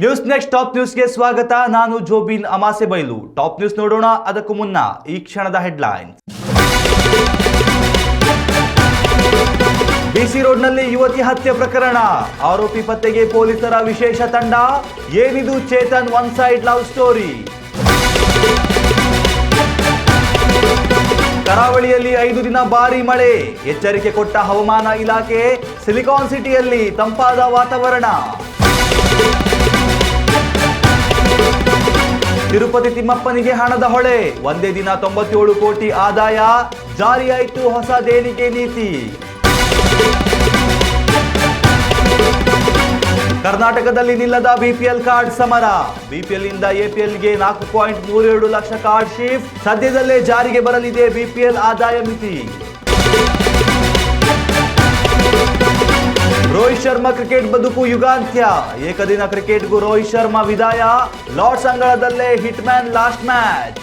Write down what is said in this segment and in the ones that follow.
News next top ನ್ಯೂಸ್ಗೆ ಸ್ವಾಗತ. ನಾನು ಜೋಬಿನ್ ಅಮಾಸೆಬೈಲು. ಟಾಪ್ ನ್ಯೂಸ್ ನೋಡೋಣ ಅದಕ್ಕೂ ಮುನ್ನ ಈ ಕ್ಷಣದ ಹೆಡ್ಲೈನ್ಸ್. ಬಿಸಿ ರೋಡ್ನಲ್ಲಿ ಯುವತಿ ಹತ್ಯೆ ಪ್ರಕರಣ, ಆರೋಪಿ ಪತ್ತೆಗೆ ಪೊಲೀಸರ ವಿಶೇಷ ತಂಡ. ಏನಿದು Chetan one side love story? ಕರಾವಳಿಯಲ್ಲಿ 5 ದಿನ ಭಾರೀ ಮಳೆ, ಎಚ್ಚರಿಕೆ ಕೊಟ್ಟ ಹವಾಮಾನ ಇಲಾಖೆ. ಸಿಲಿಕಾನ್ ಸಿಟಿಯಲ್ಲಿ ತಂಪಾದ ವಾತಾವರಣ. ತಿರುಪತಿ ತಿಮ್ಮಪ್ಪನಿಗೆ ಹಣದ ಹೊಳೆ, ಒಂದೇ ದಿನ 97 ಕೋಟಿ ಆದಾಯ. ಜಾರಿಯಾಯಿತು ಹೊಸ ದೇಣಿಗೆ ನೀತಿ. ಕರ್ನಾಟಕದಲ್ಲಿ ನಿಲ್ಲದ ಬಿಪಿಎಲ್ ಕಾರ್ಡ್ ಸಮರ, ಬಿಪಿಎಲ್ ಇಂದ ಎಪಿಎಲ್ಗೆ 4.32 ಲಕ್ಷ ಕಾರ್ಡ್ ಶಿಫ್ಟ್. ಸದ್ಯದಲ್ಲೇ ಜಾರಿಗೆ ಬರಲಿದೆ ಬಿಪಿಎಲ್ ಆದಾಯ ಮಿತಿ. ರೋಹಿತ್ ಶರ್ಮಾ ಕ್ರಿಕೆಟ್ ಬದುಕು ಯುಗಾಂತ್ಯ, ಏಕದಿನ ಕ್ರಿಕೆಟ್ಗೂ ರೋಹಿತ್ ಶರ್ಮಾ ವಿದಾಯ. ಲಾರ್ಡ್ಸ್ ಅಂಗಳದಲ್ಲೇ hit man last match.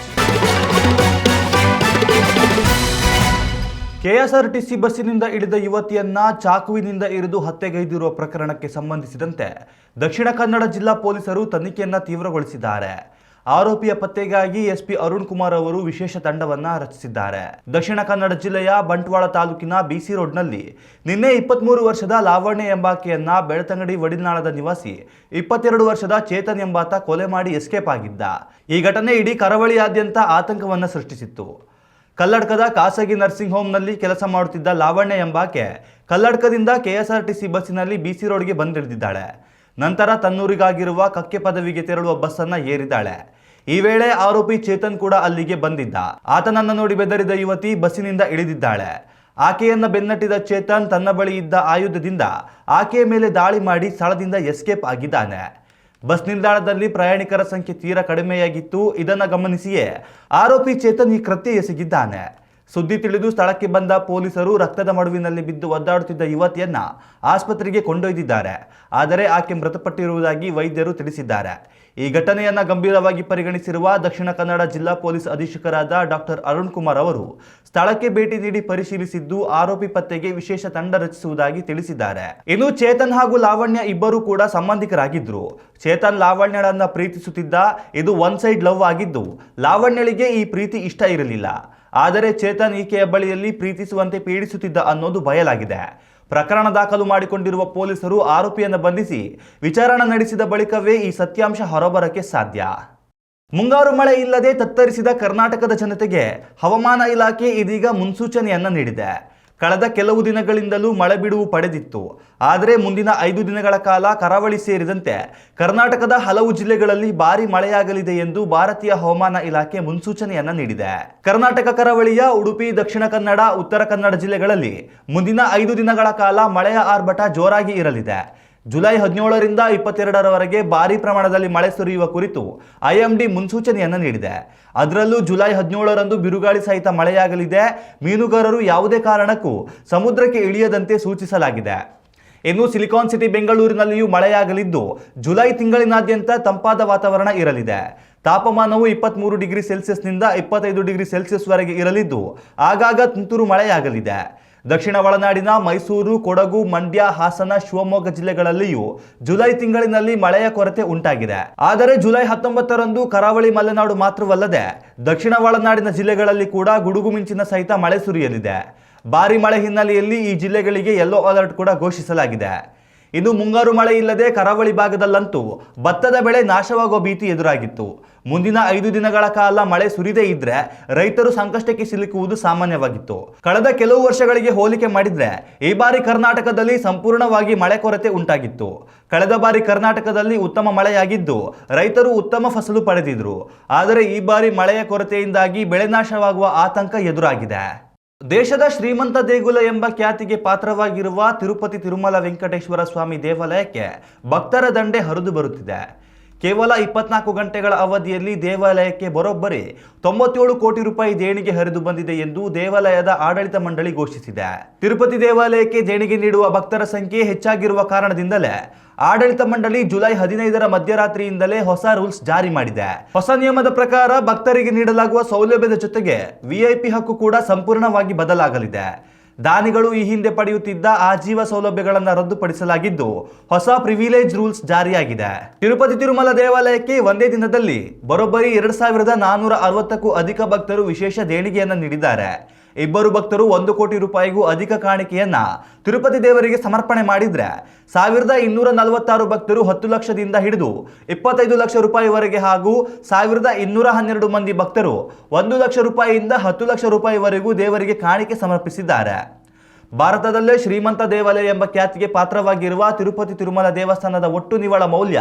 KSRTC ಬಸ್ಸಿನಿಂದ ಇಳಿದ ಯುವತಿಯನ್ನ ಚಾಕುವಿನಿಂದ ಇರಿದು ಹತ್ಯೆಗೈದಿರುವ ಪ್ರಕರಣಕ್ಕೆ ಸಂಬಂಧಿಸಿದಂತೆ ದಕ್ಷಿಣ ಕನ್ನಡ ಜಿಲ್ಲಾ ಪೊಲೀಸರು ತನಿಖೆಯನ್ನ ತೀವ್ರಗೊಳಿಸಿದ್ದಾರೆ. ಆರೋಪಿಯ ಪತ್ತೆಗಾಗಿ ಎಸ್ಪಿ ಅರುಣ್ ಕುಮಾರ್ ಅವರು ವಿಶೇಷ ತಂಡವನ್ನ ರಚಿಸಿದ್ದಾರೆ. ದಕ್ಷಿಣ ಕನ್ನಡ ಜಿಲ್ಲೆಯ ಬಂಟ್ವಾಳ ತಾಲೂಕಿನ ಬಿಸಿ ರೋಡ್ನಲ್ಲಿ ನಿನ್ನೆ 23 ವರ್ಷದ ಲಾವಣ್ಯ ಎಂಬಾಕೆಯನ್ನ ಬೆಳ್ತಂಗಡಿ ವಡಿನಾಳದ ನಿವಾಸಿ 22 ವರ್ಷದ ಚೇತನ್ ಎಂಬಾತ ಕೊಲೆ ಮಾಡಿ ಎಸ್ಕೇಪ್ ಆಗಿದ್ದ. ಈ ಘಟನೆ ಇಡೀ ಕರಾವಳಿಯಾದ್ಯಂತ ಆತಂಕವನ್ನ ಸೃಷ್ಟಿಸಿತ್ತು. ಕಲ್ಲಡ್ಕದ ಖಾಸಗಿ ನರ್ಸಿಂಗ್ ಹೋಮ್ನಲ್ಲಿ ಕೆಲಸ ಮಾಡುತ್ತಿದ್ದ ಲಾವಣ್ಯ ಎಂಬಾಕೆ ಕಲ್ಲಡ್ಕದಿಂದ ಕೆಎಸ್ಆರ್ಟಿಸಿ ಬಸ್ಸಿನಲ್ಲಿ ಬಿಸಿ ರೋಡ್ಗೆ ಬಂದಿಳಿದಿದ್ದಾಳೆ. ನಂತರ ತನ್ನೂರಿಗಾಗಿರುವ ಕಕ್ಕೆ ಪದವಿಗೆ ತೆರಳುವ ಬಸ್ಸನ್ನ ಏರಿದ್ದಾಳೆ. ಈ ವೇಳೆ ಆರೋಪಿ ಚೇತನ್ ಕೂಡ ಅಲ್ಲಿಗೆ ಬಂದಿದ್ದ. ಆತನನ್ನ ನೋಡಿ ಬೆದರಿದ ಯುವತಿ ಬಸ್ಸಿನಿಂದ ಇಳಿದಿದ್ದಾಳೆ. ಆಕೆಯನ್ನ ಬೆನ್ನಟ್ಟಿದ ಚೇತನ್ ತನ್ನ ಬಳಿ ಇದ್ದ ಆಯುಧದಿಂದ ಆಕೆಯ ಮೇಲೆ ದಾಳಿ ಮಾಡಿ ಸ್ಥಳದಿಂದ ಎಸ್ಕೇಪ್ ಆಗಿದ್ದಾನೆ. ಬಸ್ ನಿಲ್ದಾಣದಲ್ಲಿ ಪ್ರಯಾಣಿಕರ ಸಂಖ್ಯೆ ತೀರಾ ಕಡಿಮೆಯಾಗಿತ್ತು. ಇದನ್ನು ಗಮನಿಸಿಯೇ ಆರೋಪಿ ಚೇತನ್ ಈ ಕೃತ್ಯ ಎಸಗಿದ್ದಾನೆ. ಸುದ್ದಿ ತಿಳಿದು ಸ್ಥಳಕ್ಕೆ ಬಂದ ಪೊಲೀಸರು ರಕ್ತದ ಮಡುವಿನಲ್ಲಿ ಬಿದ್ದು ಒದ್ದಾಡುತ್ತಿದ್ದ ಯುವತಿಯನ್ನ ಆಸ್ಪತ್ರೆಗೆ ಕೊಂಡೊಯ್ದಿದ್ದಾರೆ. ಆದರೆ ಆಕೆ ಮೃತಪಟ್ಟಿರುವುದಾಗಿ ವೈದ್ಯರು ತಿಳಿಸಿದ್ದಾರೆ. ಈ ಘಟನೆಯನ್ನ ಗಂಭೀರವಾಗಿ ಪರಿಗಣಿಸಿರುವ ದಕ್ಷಿಣ ಕನ್ನಡ ಜಿಲ್ಲಾ ಪೊಲೀಸ್ ಅಧೀಕ್ಷಕರಾದ ಡಾಕ್ಟರ್ ಅರುಣ್ ಕುಮಾರ್ ಅವರು ಸ್ಥಳಕ್ಕೆ ಭೇಟಿ ನೀಡಿ ಪರಿಶೀಲಿಸಿದ್ದು ಆರೋಪಿ ಪತ್ತೆಗೆ ವಿಶೇಷ ತಂಡ ರಚಿಸುವುದಾಗಿ ತಿಳಿಸಿದ್ದಾರೆ. ಇನ್ನು ಚೇತನ್ ಹಾಗೂ ಲಾವಣ್ಯ ಇಬ್ಬರು ಕೂಡ ಸಂಬಂಧಿಕರಾಗಿದ್ರು. ಚೇತನ್ ಲಾವಣ್ಯಳನ್ನ ಪ್ರೀತಿಸುತ್ತಿದ್ದ. ಇದು ಒನ್ ಸೈಡ್ ಲವ್ ಆಗಿದ್ದು ಲಾವಣ್ಯಳಿಗೆ ಈ ಪ್ರೀತಿ ಇಷ್ಟ ಇರಲಿಲ್ಲ. ಆದರೆ ಚೇತನ್ ಈಕೆಯ ಬಳಿಯಲ್ಲಿ ಪ್ರೀತಿಸುವಂತೆ ಪೀಡಿಸುತ್ತಿದ್ದ ಅನ್ನೋದು ಬಯಲಾಗಿದೆ. ಪ್ರಕರಣ ದಾಖಲು ಮಾಡಿಕೊಂಡಿರುವ ಪೊಲೀಸರು ಆರೋಪಿಯನ್ನು ಬಂಧಿಸಿ ವಿಚಾರಣೆ ನಡೆಸಿದ ಬಳಿಕವೇ ಈ ಸತ್ಯಾಂಶ ಹೊರಬರಕ್ಕೆ ಸಾಧ್ಯ. ಮುಂಗಾರು ಮಳೆ ಇಲ್ಲದೆ ತತ್ತರಿಸಿದ ಕರ್ನಾಟಕದ ಜನತೆಗೆ ಹವಾಮಾನ ಇಲಾಖೆ ಇದೀಗ ಮುನ್ಸೂಚನೆಯನ್ನ ನೀಡಿದೆ. ಕಳೆದ ಕೆಲವು ದಿನಗಳಿಂದಲೂ ಮಳೆ ಬಿಡುವು ಪಡೆದಿತ್ತು. ಆದರೆ ಮುಂದಿನ 5 ದಿನಗಳ ಕಾಲ ಕರಾವಳಿ ಸೇರಿದಂತೆ ಕರ್ನಾಟಕದ ಹಲವು ಜಿಲ್ಲೆಗಳಲ್ಲಿ ಭಾರೀ ಮಳೆಯಾಗಲಿದೆ ಎಂದು ಭಾರತೀಯ ಹವಾಮಾನ ಇಲಾಖೆ ಮುನ್ಸೂಚನೆಯನ್ನ ನೀಡಿದೆ. ಕರ್ನಾಟಕ ಕರಾವಳಿಯ ಉಡುಪಿ, ದಕ್ಷಿಣ ಕನ್ನಡ, ಉತ್ತರ ಕನ್ನಡ ಜಿಲ್ಲೆಗಳಲ್ಲಿ ಮುಂದಿನ 5 ದಿನಗಳ ಕಾಲ ಮಳೆಯ ಆರ್ಭಟ ಜೋರಾಗಿ ಇರಲಿದೆ. ಜುಲೈ 17ರಿಂದ 22ರವರೆಗೆ ಭಾರೀ ಪ್ರಮಾಣದಲ್ಲಿ ಮಳೆ ಸುರಿಯುವ ಕುರಿತು ಐಎಂಡಿ ಮುನ್ಸೂಚನೆಯನ್ನು ನೀಡಿದೆ. ಅದರಲ್ಲೂ ಜುಲೈ 17ರಂದು ಬಿರುಗಾಳಿ ಸಹಿತ ಮಳೆಯಾಗಲಿದೆ. ಮೀನುಗಾರರು ಯಾವುದೇ ಕಾರಣಕ್ಕೂ ಸಮುದ್ರಕ್ಕೆ ಇಳಿಯದಂತೆ ಸೂಚಿಸಲಾಗಿದೆ. ಇನ್ನು ಸಿಲಿಕಾನ್ ಸಿಟಿ ಬೆಂಗಳೂರಿನಲ್ಲಿಯೂ ಮಳೆಯಾಗಲಿದ್ದು ಜುಲೈ ತಿಂಗಳಿನಾದ್ಯಂತ ತಂಪಾದ ವಾತಾವರಣ ಇರಲಿದೆ. ತಾಪಮಾನವು 23 ಡಿಗ್ರಿ ಸೆಲ್ಸಿಯಸ್ನಿಂದ 25 ಡಿಗ್ರಿ ಸೆಲ್ಸಿಯಸ್ವರೆಗೆ ಇರಲಿದ್ದು ಆಗಾಗ ತುಂತುರು ಮಳೆಯಾಗಲಿದೆ. ದಕ್ಷಿಣ ಒಳನಾಡಿನ ಮೈಸೂರು, ಕೊಡಗು, ಮಂಡ್ಯ, ಹಾಸನ, ಶಿವಮೊಗ್ಗ ಜಿಲ್ಲೆಗಳಲ್ಲಿಯೂ ಜುಲೈ ತಿಂಗಳಿನಲ್ಲಿ ಮಳೆಯ ಕೊರತೆ ಉಂಟಾಗಿದೆ. ಆದರೆ ಜುಲೈ 19ರಂದು ಕರಾವಳಿ ಮಲೆನಾಡು ಮಾತ್ರವಲ್ಲದೆ ದಕ್ಷಿಣ ಒಳನಾಡಿನ ಜಿಲ್ಲೆಗಳಲ್ಲಿ ಕೂಡ ಗುಡುಗು ಮಿಂಚಿನ ಸಹಿತ ಮಳೆ ಸುರಿಯಲಿದೆ. ಭಾರೀ ಮಳೆ ಹಿನ್ನೆಲೆಯಲ್ಲಿ ಈ ಜಿಲ್ಲೆಗಳಿಗೆ ಯೆಲ್ಲೋ ಅಲರ್ಟ್ ಕೂಡ ಘೋಷಿಸಲಾಗಿದೆ. ಇನ್ನು ಮುಂಗಾರು ಮಳೆ ಇಲ್ಲದೆ ಕರಾವಳಿ ಭಾಗದಲ್ಲಂತೂ ಭತ್ತದ ಬೆಳೆ ನಾಶವಾಗುವ ಭೀತಿ ಎದುರಾಗಿತ್ತು. ಮುಂದಿನ 5 ದಿನಗಳ ಕಾಲ ಮಳೆ ಸುರಿದೇ ಇದ್ರೆ ರೈತರು ಸಂಕಷ್ಟಕ್ಕೆ ಸಿಲುಕುವುದು ಸಾಮಾನ್ಯವಾಗಿತ್ತು. ಕಳೆದ ಕೆಲವು ವರ್ಷಗಳಿಗೆ ಹೋಲಿಕೆ ಮಾಡಿದ್ರೆ ಈ ಬಾರಿ ಕರ್ನಾಟಕದಲ್ಲಿ ಸಂಪೂರ್ಣವಾಗಿ ಮಳೆ ಕೊರತೆ ಉಂಟಾಗಿತ್ತು. ಕಳೆದ ಬಾರಿ ಕರ್ನಾಟಕದಲ್ಲಿ ಉತ್ತಮ ಮಳೆಯಾಗಿದ್ದು ರೈತರು ಉತ್ತಮ ಫಸಲು ಪಡೆದಿದ್ರು. ಆದರೆ ಈ ಬಾರಿ ಮಳೆಯ ಕೊರತೆಯಿಂದಾಗಿ ಬೆಳೆ ನಾಶವಾಗುವ ಆತಂಕ ಎದುರಾಗಿದೆ. ದೇಶದ ಶ್ರೀಮಂತ ದೇಗುಲ ಎಂಬ ಖ್ಯಾತಿಗೆ ಪಾತ್ರವಾಗಿರುವ ತಿರುಪತಿ ತಿರುಮಲ ವೆಂಕಟೇಶ್ವರ ಸ್ವಾಮಿ ದೇವಾಲಯಕ್ಕೆ ಭಕ್ತರ ದಂಡೆ ಹರಿದು ಬರುತ್ತಿದೆ. ಕೇವಲ 24 ಗಂಟೆಗಳ ಅವಧಿಯಲ್ಲಿ ದೇವಾಲಯಕ್ಕೆ ಬರೋಬ್ಬರಿ 97 ಕೋಟಿ ರೂಪಾಯಿ ದೇಣಿಗೆ ಹರಿದು ಬಂದಿದೆ ಎಂದು ದೇವಾಲಯದ ಆಡಳಿತ ಮಂಡಳಿ ಘೋಷಿಸಿದೆ. ತಿರುಪತಿ ದೇವಾಲಯಕ್ಕೆ ದೇಣಿಗೆ ನೀಡುವ ಭಕ್ತರ ಸಂಖ್ಯೆ ಹೆಚ್ಚಾಗಿರುವ ಕಾರಣದಿಂದಲೇ ಆಡಳಿತ ಮಂಡಳಿ ಜುಲೈ 15ರ ಮಧ್ಯರಾತ್ರಿಯಿಂದಲೇ ಹೊಸ ರೂಲ್ಸ್ ಜಾರಿ ಮಾಡಿದೆ. ಹೊಸ ನಿಯಮದ ಪ್ರಕಾರ ಭಕ್ತರಿಗೆ ನೀಡಲಾಗುವ ಸೌಲಭ್ಯದ ಜೊತೆಗೆ ವಿಐಪಿ ಹಕ್ಕು ಕೂಡ ಸಂಪೂರ್ಣವಾಗಿ ಬದಲಾಗಲಿದೆ. ದಾನಿಗಳು ಈ ಹಿಂದೆ ಪಡೆಯುತ್ತಿದ್ದ ಆಜೀವ ಸೌಲಭ್ಯಗಳನ್ನು ರದ್ದುಪಡಿಸಲಾಗಿದ್ದು ಹೊಸ ಪ್ರಿವಿಲೇಜ್ ರೂಲ್ಸ್ ಜಾರಿಯಾಗಿದೆ. ತಿರುಪತಿ ತಿರುಮಲ ದೇವಾಲಯಕ್ಕೆ ಒಂದೇ ದಿನದಲ್ಲಿ ಬರೋಬ್ಬರಿ 2460ಕ್ಕೂ ಅಧಿಕ ಭಕ್ತರು ವಿಶೇಷ ದೇಣಿಗೆಯನ್ನು ನೀಡಿದ್ದಾರೆ. ಇಬ್ಬರು ಭಕ್ತರು 1 ಕೋಟಿ ರೂಪಾಯಿಗೂ ಅಧಿಕ ಕಾಣಿಕೆಯನ್ನ ತಿರುಪತಿ ದೇವರಿಗೆ ಸಮರ್ಪಣೆ ಮಾಡಿದ್ರೆ 1246 ಭಕ್ತರು 10 ಲಕ್ಷದಿಂದ ಹಿಡಿದು 25 ಲಕ್ಷ ರೂಪಾಯಿವರೆಗೆ ಹಾಗೂ 1212 ಮಂದಿ ಭಕ್ತರು 1 ಲಕ್ಷ ರೂಪಾಯಿಯಿಂದ 10 ಲಕ್ಷ ರೂಪಾಯಿವರೆಗೂ ದೇವರಿಗೆ ಕಾಣಿಕೆ ಸಮರ್ಪಿಸಿದ್ದಾರೆ. ಭಾರತದಲ್ಲೇ ಶ್ರೀಮಂತ ದೇವಾಲಯ ಎಂಬ ಖ್ಯಾತಿಗೆ ಪಾತ್ರವಾಗಿರುವ ತಿರುಪತಿ ತಿರುಮಲ ದೇವಸ್ಥಾನದ ಒಟ್ಟು ನಿವ್ವಳ ಮೌಲ್ಯ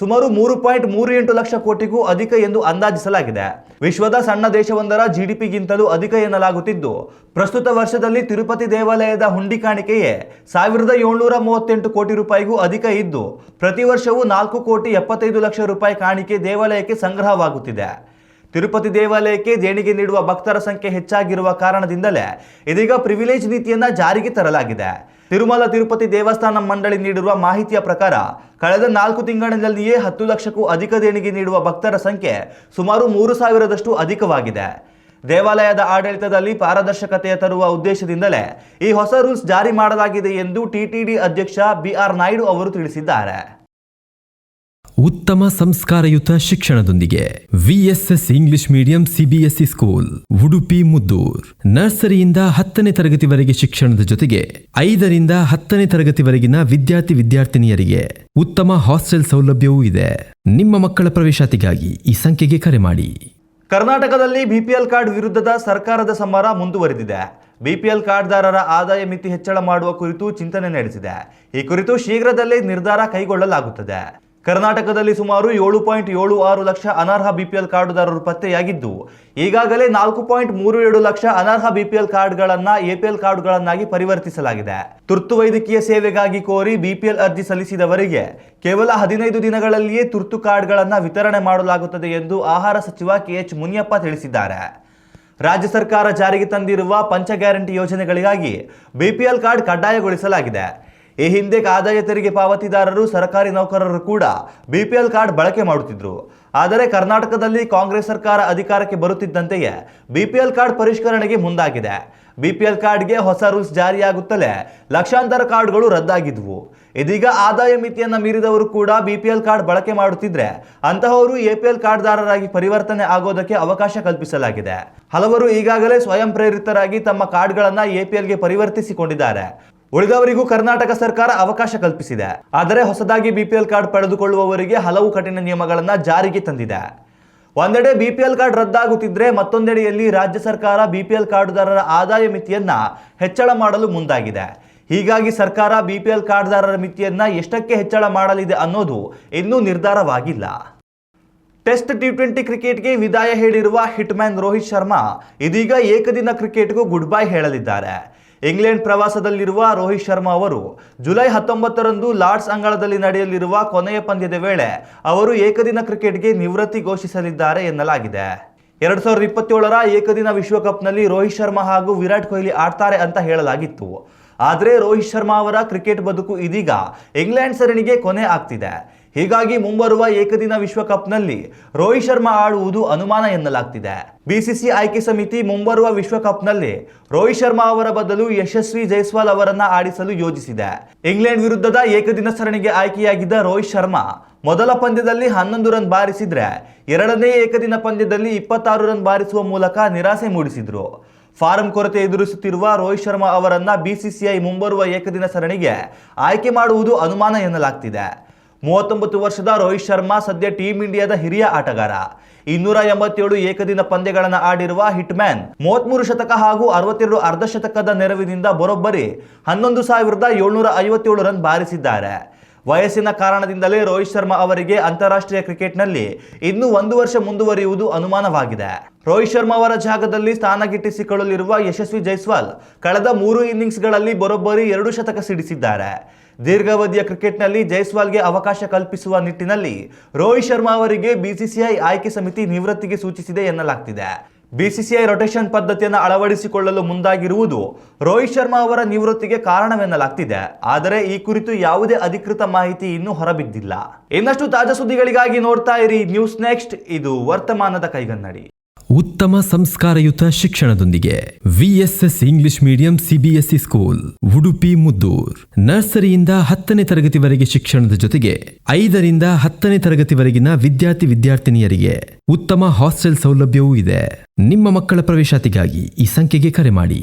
ಸುಮಾರು 3.38 ಲಕ್ಷ ಕೋಟಿಗೂ ಅಧಿಕ ಎಂದು ಅಂದಾಜಿಸಲಾಗಿದೆ. ವಿಶ್ವದ ಸಣ್ಣ ದೇಶವೊಂದರ ಜಿಡಿಪಿಗಿಂತಲೂ ಅಧಿಕ ಎನ್ನಲಾಗುತ್ತಿದ್ದು, ಪ್ರಸ್ತುತ ವರ್ಷದಲ್ಲಿ ತಿರುಪತಿ ದೇವಾಲಯದ ಹುಂಡಿ ಕಾಣಿಕೆಯೇ 1738 ಕೋಟಿ ರೂಪಾಯಿಗೂ ಅಧಿಕ ಇದ್ದು, ಪ್ರತಿ ವರ್ಷವೂ 4 ಕೋಟಿ 75 ಲಕ್ಷ ರೂಪಾಯಿ ಕಾಣಿಕೆ ದೇವಾಲಯಕ್ಕೆ ಸಂಗ್ರಹವಾಗುತ್ತಿದೆ. ತಿರುಪತಿ ದೇವಾಲಯಕ್ಕೆ ದೇಣಿಗೆ ನೀಡುವ ಭಕ್ತರ ಸಂಖ್ಯೆ ಹೆಚ್ಚಾಗಿರುವ ಕಾರಣದಿಂದಲೇ ಇದೀಗ ಪ್ರಿವಿಲೇಜ್ ನೀತಿಯನ್ನ ಜಾರಿಗೆ ತರಲಾಗಿದೆ. ತಿರುಮಲ ತಿರುಪತಿ ದೇವಸ್ಥಾನ ಮಂಡಳಿ ನೀಡಿರುವ ಮಾಹಿತಿಯ ಪ್ರಕಾರ ಕಳೆದ 4 ತಿಂಗಳಿನಲ್ಲಿಯೇ 10 ಲಕ್ಷಕ್ಕೂ ಅಧಿಕ ದೇಣಿಗೆ ನೀಡುವ ಭಕ್ತರ ಸಂಖ್ಯೆ ಸುಮಾರು 3,000ದಷ್ಟು ಅಧಿಕವಾಗಿದೆ. ದೇವಾಲಯದ ಆಡಳಿತದಲ್ಲಿ ಪಾರದರ್ಶಕತೆ ತರುವ ಉದ್ದೇಶದಿಂದಲೇ ಈ ಹೊಸ ರೂಲ್ಸ್ ಜಾರಿ ಮಾಡಲಾಗಿದೆ ಎಂದು ಟಿಟಿಡಿ ಅಧ್ಯಕ್ಷ BR ನಾಯ್ಡು ಅವರು ತಿಳಿಸಿದ್ದಾರೆ. ಉತ್ತಮ ಸಂಸ್ಕಾರಯುತ ಶಿಕ್ಷಣದೊಂದಿಗೆ VSS English medium CBSE school Udupi Muddur. ನರ್ಸರಿಯಿಂದ 10ನೇ ತರಗತಿವರೆಗೆ ಶಿಕ್ಷಣದ ಜೊತೆಗೆ 5ರಿಂದ 10ನೇ ತರಗತಿವರೆಗಿನ ವಿದ್ಯಾರ್ಥಿನಿಯರಿಗೆ ಉತ್ತಮ ಹಾಸ್ಟೆಲ್ ಸೌಲಭ್ಯವೂ ಇದೆ. ನಿಮ್ಮ ಮಕ್ಕಳ ಪ್ರವೇಶಾತಿಗಾಗಿ ಈ ಸಂಖ್ಯೆಗೆ ಕರೆ ಮಾಡಿ. ಕರ್ನಾಟಕದಲ್ಲಿ BPL ಕಾರ್ಡ್ ವಿರುದ್ಧದ ಸರ್ಕಾರದ ಸಮರ ಮುಂದುವರೆದಿದೆ. BPL ಕಾರ್ಡ್ದಾರರ ಆದಾಯ ಮಿತಿ ಹೆಚ್ಚಳ ಮಾಡುವ ಕುರಿತು ಚಿಂತನೆ ನಡೆಸಿದೆ. ಈ ಕುರಿತು ಶೀಘ್ರದಲ್ಲೇ ನಿರ್ಧಾರ ಕೈಗೊಳ್ಳಲಾಗುತ್ತದೆ. ಕರ್ನಾಟಕದಲ್ಲಿ ಸುಮಾರು 7.76 ಲಕ್ಷ ಅನರ್ಹ BPL ಕಾರ್ಡುದಾರರು ಪತ್ತೆಯಾಗಿದ್ದು, ಈಗಾಗಲೇ 4.37 ಲಕ್ಷ ಅನರ್ಹ BPL ಕಾರ್ಡ್ಗಳನ್ನು APL ಕಾರ್ಡುಗಳನ್ನಾಗಿ ಪರಿವರ್ತಿಸಲಾಗಿದೆ. ತುರ್ತು ವೈದ್ಯಕೀಯ ಸೇವೆಗಾಗಿ ಕೋರಿ BPL ಅರ್ಜಿ ಸಲ್ಲಿಸಿದವರಿಗೆ ಕೇವಲ 15 ದಿನಗಳಲ್ಲಿಯೇ ತುರ್ತು ಕಾರ್ಡ್ಗಳನ್ನು ವಿತರಣೆ ಮಾಡಲಾಗುತ್ತದೆ ಎಂದು ಆಹಾರ ಸಚಿವ KH ಮುನಿಯಪ್ಪ ತಿಳಿಸಿದ್ದಾರೆ. ರಾಜ್ಯ ಸರ್ಕಾರ ಜಾರಿಗೆ ತಂದಿರುವ ಪಂಚ ಗ್ಯಾರಂಟಿ ಯೋಜನೆಗಳಿಗಾಗಿ BPL ಕಾರ್ಡ್ ಕಡ್ಡಾಯಗೊಳಿಸಲಾಗಿದೆ. ಈ ಹಿಂದೆ ಆದಾಯ ತೆರಿಗೆ ಪಾವತಿದಾರರು, ಸರ್ಕಾರಿ ನೌಕರರು ಕೂಡ BPL ಕಾರ್ಡ್ ಬಳಕೆ ಮಾಡುತ್ತಿದ್ದರು. ಆದರೆ ಕರ್ನಾಟಕದಲ್ಲಿ ಕಾಂಗ್ರೆಸ್ ಸರ್ಕಾರ ಅಧಿಕಾರಕ್ಕೆ ಬರುತ್ತಿದ್ದಂತೆಯೇ BPL ಕಾರ್ಡ್ ಪರಿಷ್ಕರಣೆಗೆ ಮುಂದಾಗಿದೆ. BPL ಕಾರ್ಡ್ಗೆ ಹೊಸ ರೂಲ್ಸ್ ಜಾರಿಯಾಗುತ್ತಲೇ ಲಕ್ಷಾಂತರ ಕಾರ್ಡ್ಗಳು ರದ್ದಾಗಿದ್ವು. ಇದೀಗ ಆದಾಯ ಮಿತಿಯನ್ನು ಮೀರಿದವರು ಕೂಡ BPL ಕಾರ್ಡ್ ಬಳಕೆ ಮಾಡುತ್ತಿದ್ರೆ ಅಂತಹವರು APL ಕಾರ್ಡ್ದಾರರಾಗಿ ಪರಿವರ್ತನೆ ಆಗೋದಕ್ಕೆ ಅವಕಾಶ ಕಲ್ಪಿಸಲಾಗಿದೆ. ಹಲವರು ಈಗಾಗಲೇ ಸ್ವಯಂ ಪ್ರೇರಿತರಾಗಿ ತಮ್ಮ ಕಾರ್ಡ್ಗಳನ್ನು APLಗೆ ಪರಿವರ್ತಿಸಿಕೊಂಡಿದ್ದಾರೆ. ಉಳಿದವರಿಗೂ ಕರ್ನಾಟಕ ಸರ್ಕಾರ ಅವಕಾಶ ಕಲ್ಪಿಸಿದೆ. ಆದರೆ ಹೊಸದಾಗಿ BPL ಕಾರ್ಡ್ ಪಡೆದುಕೊಳ್ಳುವವರಿಗೆ ಹಲವು ಕಠಿಣ ನಿಯಮಗಳನ್ನು ಜಾರಿಗೆ ತಂದಿದೆ. ಒಂದೆಡೆ BPL ಕಾರ್ಡ್ ರದ್ದಾಗುತ್ತಿದ್ರೆ ಮತ್ತೊಂದೆಡೆಯಲ್ಲಿ ರಾಜ್ಯ ಸರ್ಕಾರ BPL ಕಾರ್ಡುದಾರರ ಆದಾಯ ಮಿತಿಯನ್ನ ಹೆಚ್ಚಳ ಮಾಡಲು ಮುಂದಾಗಿದೆ. ಹೀಗಾಗಿ ಸರ್ಕಾರ BPL ಕಾರ್ಡ್ದಾರರ ಮಿತಿಯನ್ನ ಎಷ್ಟಕ್ಕೆ ಹೆಚ್ಚಳ ಮಾಡಲಿದೆ ಅನ್ನೋದು ಇನ್ನೂ ನಿರ್ಧಾರವಾಗಿಲ್ಲ. ಟೆಸ್ಟ್ T20 ಕ್ರಿಕೆಟ್ಗೆ ವಿದಾಯ ಹೇಳಿರುವ ಹಿಟ್ಮ್ಯಾನ್ ರೋಹಿತ್ ಶರ್ಮಾ ಇದೀಗ ಏಕದಿನ ಕ್ರಿಕೆಟ್ಗೂ ಗುಡ್ ಬೈ ಹೇಳಲಿದ್ದಾರೆ. ಇಂಗ್ಲೆಂಡ್ ಪ್ರವಾಸದಲ್ಲಿರುವ ರೋಹಿತ್ ಶರ್ಮಾ ಅವರು ಜುಲೈ 19ರಂದು ಲಾರ್ಡ್ಸ್ ಅಂಗಳದಲ್ಲಿ ನಡೆಯಲಿರುವ ಕೊನೆಯ ಪಂದ್ಯದ ವೇಳೆ ಅವರು ಏಕದಿನ ಕ್ರಿಕೆಟ್ಗೆ ನಿವೃತ್ತಿ ಘೋಷಿಸಲಿದ್ದಾರೆ ಎನ್ನಲಾಗಿದೆ. 2027ರ ಏಕದಿನ ವಿಶ್ವಕಪ್ನಲ್ಲಿ ರೋಹಿತ್ ಶರ್ಮಾ ಹಾಗೂ ವಿರಾಟ್ ಕೊಹ್ಲಿ ಆಡ್ತಾರೆ ಅಂತ ಹೇಳಲಾಗಿತ್ತು. ಆದರೆ ರೋಹಿತ್ ಶರ್ಮಾ ಅವರ ಕ್ರಿಕೆಟ್ ಬದುಕು ಇದೀಗ ಇಂಗ್ಲೆಂಡ್ ಸರಣಿಗೆ ಕೊನೆ ಆಗ್ತಿದೆ. ಹೀಗಾಗಿ ಮುಂಬರುವ ಏಕದಿನ ವಿಶ್ವಕಪ್ನಲ್ಲಿ ರೋಹಿತ್ ಶರ್ಮಾ ಆಡುವುದು ಅನುಮಾನ ಎನ್ನಲಾಗ್ತಿದೆ. BCCI ಆಯ್ಕೆ ಸಮಿತಿ ಮುಂಬರುವ ವಿಶ್ವಕಪ್ನಲ್ಲಿ ರೋಹಿತ್ ಶರ್ಮಾ ಅವರ ಬದಲು ಯಶಸ್ವಿ ಜೈಸ್ವಾಲ್ ಅವರನ್ನ ಆಡಿಸಲು ಯೋಜಿಸಿದೆ. ಇಂಗ್ಲೆಂಡ್ ವಿರುದ್ಧದ ಏಕದಿನ ಸರಣಿಗೆ ಆಯ್ಕೆಯಾಗಿದ್ದ ರೋಹಿತ್ ಶರ್ಮಾ ಮೊದಲ ಪಂದ್ಯದಲ್ಲಿ 11 ರನ್ ಬಾರಿಸಿದ್ರೆ ಎರಡನೇ ಏಕದಿನ ಪಂದ್ಯದಲ್ಲಿ 26 ರನ್ ಬಾರಿಸುವ ಮೂಲಕ ನಿರಾಸೆ ಮೂಡಿಸಿದ್ರು. ಫಾರ್ಮ್ ಕೊರತೆ ಎದುರಿಸುತ್ತಿರುವ ರೋಹಿತ್ ಶರ್ಮಾ ಅವರನ್ನ BCCI ಮುಂಬರುವ ಏಕದಿನ ಸರಣಿಗೆ ಆಯ್ಕೆ ಮಾಡುವುದು ಅನುಮಾನ ಎನ್ನಲಾಗ್ತಿದೆ. 39 ವರ್ಷದ ರೋಹಿತ್ ಶರ್ಮಾ ಸದ್ಯ ಟೀಂ ಇಂಡಿಯಾದ ಹಿರಿಯ ಆಟಗಾರ. 287 ಏಕದಿನ ಪಂದ್ಯಗಳನ್ನು ಆಡಿರುವ ಹಿಟ್ಮ್ಯಾನ್ 33 ಶತಕ ಹಾಗೂ 62 ಅರ್ಧಶತಕದ ನೆರವಿನಿಂದ ಬರೋಬ್ಬರಿ 11,757 ರನ್ ಬಾರಿಸಿದ್ದಾರೆ. ವಯಸ್ಸಿನ ಕಾರಣದಿಂದಲೇ ರೋಹಿತ್ ಶರ್ಮಾ ಅವರಿಗೆ ಅಂತಾರಾಷ್ಟ್ರೀಯ ಕ್ರಿಕೆಟ್ನಲ್ಲಿ ಇನ್ನೂ 1 ವರ್ಷ ಮುಂದುವರಿಯುವುದು ಅನುಮಾನವಾಗಿದೆ. ರೋಹಿತ್ ಶರ್ಮಾ ಅವರ ಜಾಗದಲ್ಲಿ ಸ್ಥಾನ ಗಿಟ್ಟಿಸಿಕೊಳ್ಳಲಿರುವ ಯಶಸ್ವಿ ಜೈಸ್ವಾಲ್ ಕಳೆದ 3 ಇನ್ನಿಂಗ್ಸ್ಗಳಲ್ಲಿ ಬರೋಬ್ಬರಿ 2 ಶತಕ ಸಿಡಿಸಿದ್ದಾರೆ. ದೀರ್ಘಾವಧಿಯ ಕ್ರಿಕೆಟ್ನಲ್ಲಿ ಜೈಸ್ವಾಲ್ಗೆ ಅವಕಾಶ ಕಲ್ಪಿಸುವ ನಿಟ್ಟಿನಲ್ಲಿ ರೋಹಿತ್ ಶರ್ಮಾ ಅವರಿಗೆ BCCI ಆಯ್ಕೆ ಸಮಿತಿ ನಿವೃತ್ತಿಗೆ ಸೂಚಿಸಿದೆ ಎನ್ನಲಾಗ್ತಿದೆ. BCCI ರೊಟೇಷನ್ ಪದ್ಧತಿಯನ್ನು ಅಳವಡಿಸಿಕೊಳ್ಳಲು ಮುಂದಾಗಿರುವುದು ರೋಹಿತ್ ಶರ್ಮಾ ಅವರ ನಿವೃತ್ತಿಗೆ ಕಾರಣವೆನ್ನಲಾಗ್ತಿದೆ. ಆದರೆ ಈ ಕುರಿತು ಯಾವುದೇ ಅಧಿಕೃತ ಮಾಹಿತಿ ಇನ್ನೂ ಹೊರಬಿದ್ದಿಲ್ಲ. ಇನ್ನಷ್ಟು ತಾಜಾ ಸುದ್ದಿಗಳಿಗಾಗಿ ನೋಡ್ತಾ ಇರಿ ನ್ಯೂಸ್ ನೆಕ್ಸ್ಟ್. ಇದು ವರ್ತಮಾನದ ಕೈಗನ್ನಡಿ. ಉತ್ತಮ ಸಂಸ್ಕಾರಯುತ ಶಿಕ್ಷಣದೊಂದಿಗೆ VSS English medium CBSE school Udupi Muddur. ನರ್ಸರಿಯಿಂದ 10ನೇ ತರಗತಿವರೆಗೆ ಶಿಕ್ಷಣದ ಜೊತೆಗೆ 5ರಿಂದ 10ನೇ ತರಗತಿವರೆಗಿನ ವಿದ್ಯಾರ್ಥಿನಿಯರಿಗೆ ಉತ್ತಮ ಹಾಸ್ಟೆಲ್ ಸೌಲಭ್ಯವೂ ಇದೆ. ನಿಮ್ಮ ಮಕ್ಕಳ ಪ್ರವೇಶಾತಿಗಾಗಿ ಈ ಸಂಖ್ಯೆಗೆ ಕರೆ ಮಾಡಿ.